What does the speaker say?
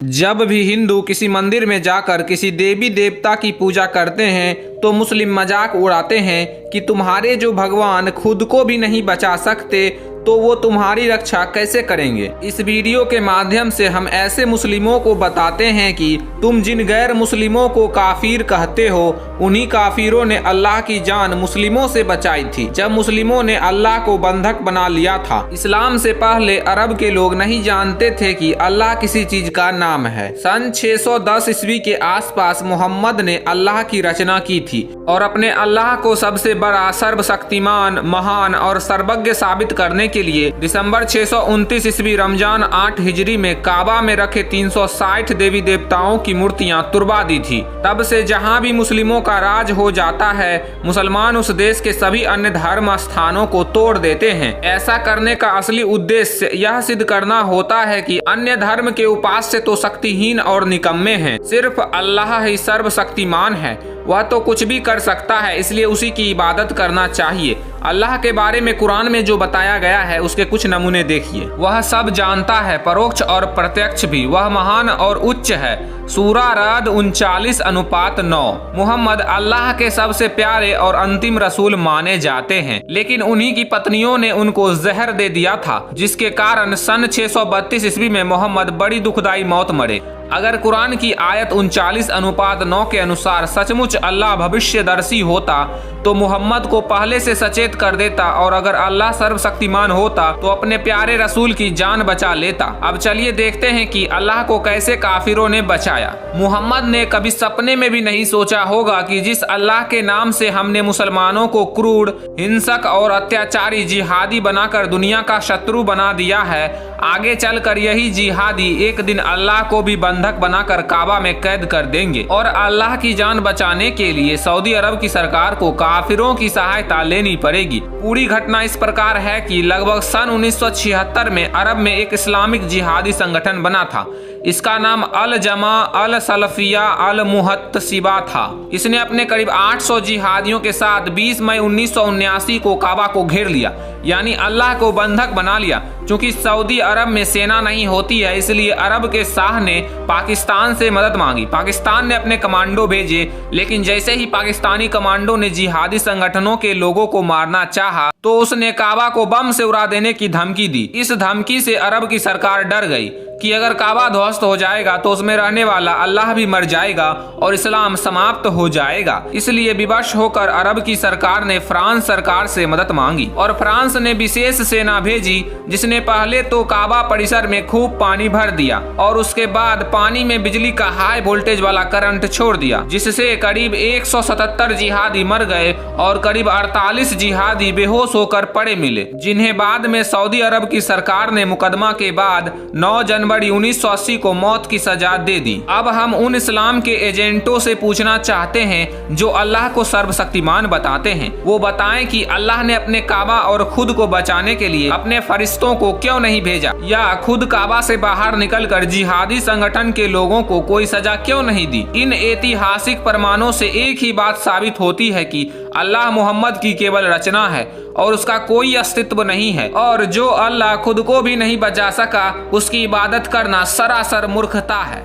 जब भी हिंदू किसी मंदिर में जाकर किसी देवी देवता की पूजा करते हैं तो मुस्लिम मजाक उड़ाते हैं कि तुम्हारे जो भगवान खुद को भी नहीं बचा सकते तो वो तुम्हारी रक्षा कैसे करेंगे। इस वीडियो के माध्यम से हम ऐसे मुस्लिमों को बताते हैं कि तुम जिन गैर मुस्लिमों को काफिर कहते हो उन्हीं काफिरों ने अल्लाह की जान मुस्लिमों से बचाई थी जब मुस्लिमों ने अल्लाह को बंधक बना लिया था। इस्लाम से पहले अरब के लोग नहीं जानते थे कि अल्लाह किसी चीज का नाम है। सन 610 ईस्वी के आसपास मोहम्मद ने अल्लाह की रचना की थी और अपने अल्लाह को सबसे बड़ा, सर्वशक्तिमान, महान और सर्वज्ञ साबित करने के लिए दिसंबर 629 ईस्वी रमजान 8 हिजरी में काबा में रखे 360 देवी देवताओं की मूर्तियां तुड़वा दी थी। तब से जहां भी मुस्लिमों का राज हो जाता है मुसलमान उस देश के सभी अन्य धर्म स्थानों को तोड़ देते हैं। ऐसा करने का असली उद्देश्य यह सिद्ध करना होता है कि अन्य धर्म के उपास्य तो शक्तिहीन और निकम्मे हैं, सिर्फ अल्लाह ही सर्वशक्तिमान है। वह तो कुछ भी कर सकता है, इसलिए उसी की इबादत करना चाहिए। अल्लाह के बारे में कुरान में जो बताया गया है उसके कुछ नमूने देखिए। वह सब जानता है, परोक्ष और प्रत्यक्ष भी। वह महान और उच्च है। सूरा रद 39:9। मोहम्मद अल्लाह के सबसे प्यारे और अंतिम रसूल माने जाते हैं, लेकिन उन्हीं की पत्नियों ने उनको जहर दे दिया था, जिसके कारण सन 632 ईस्वी में मोहम्मद बड़ी दुखदाई मौत मरे। अगर कुरान की आयत 39:9 के अनुसार सचमुच अल्लाह भविष्यदर्शी होता तो मोहम्मद को पहले से सचेत कर देता, और अगर अल्लाह सर्वशक्तिमान होता तो अपने प्यारे रसूल की जान बचा लेता। अब चलिए देखते हैं कि अल्लाह को कैसे काफिरों ने बचाया। मोहम्मद ने कभी सपने में भी नहीं सोचा होगा कि जिस अल्लाह के नाम से हमने मुसलमानों को क्रूर, हिंसक और अत्याचारी जिहादी बनाकर दुनिया का शत्रु बना दिया है, आगे चलकर यही जिहादी एक दिन अल्लाह को भी बंधक बनाकर काबा में कैद कर देंगे। और अल्लाह की जान बचाने के लिए सऊदी अरब की सरकार को काफिरों की सहायता लेनी पड़ेगी। पूरी घटना इस प्रकार है कि लगभग सन 1976 में अरब में एक इस्लामिक जिहादी संगठन बना था। इसका नाम अल जमा अल सलफिया अल मुहत्तसिबा था। इसने अपने करीब 800 जिहादियों के साथ 20 मई 1979 को काबा को घेर लिया, यानी अल्लाह को बंधक बना लिया। चूंकि सऊदी अरब में सेना नहीं होती है, इसलिए अरब के शाह ने पाकिस्तान से मदद मांगी। पाकिस्तान ने अपने कमांडो भेजे, लेकिन जैसे ही पाकिस्तानी कमांडो ने जिहादी संगठनों के लोगों को मारना चाहा तो उसने काबा को बम से उड़ा देने की धमकी दी। इस धमकी से अरब की सरकार डर गई कि अगर काबा ध्वस्त हो जाएगा तो उसमें रहने वाला अल्लाह भी मर जाएगा और इस्लाम समाप्त हो जाएगा। इसलिए विवश होकर अरब की सरकार ने फ्रांस सरकार से मदद मांगी और फ्रांस ने विशेष सेना भेजी, जिसने पहले तो काबा परिसर में खूब पानी भर दिया और उसके बाद पानी में बिजली का हाई वोल्टेज वाला करंट छोड़ दिया, जिससे करीब 177 जिहादी मर गए और करीब 48 जिहादी बेहोश होकर पड़े मिले, जिन्हें बाद में सऊदी अरब की सरकार ने मुकदमा के बाद 9 जनवरी 1980 को मौत की सजा दे दी। अब हम उन इस्लाम के एजेंटों से पूछना चाहते हैं जो अल्लाह को सर्वशक्तिमान बताते हैं। वो बताएं कि अल्लाह ने अपने काबा और खुद को बचाने के लिए अपने फरिश्तों को क्यों नहीं भेजा, या खुद काबा से बाहर निकलकर जिहादी संगठन के लोगों को कोई सजा क्यों नहीं दी। इन ऐतिहासिक प्रमाणों से एक ही बात साबित होती है कि अल्लाह मोहम्मद की केवल रचना है और उसका कोई अस्तित्व नहीं है, और जो अल्लाह खुद को भी नहीं बचा सका उसकी इबादत करना सरासर मूर्खता है।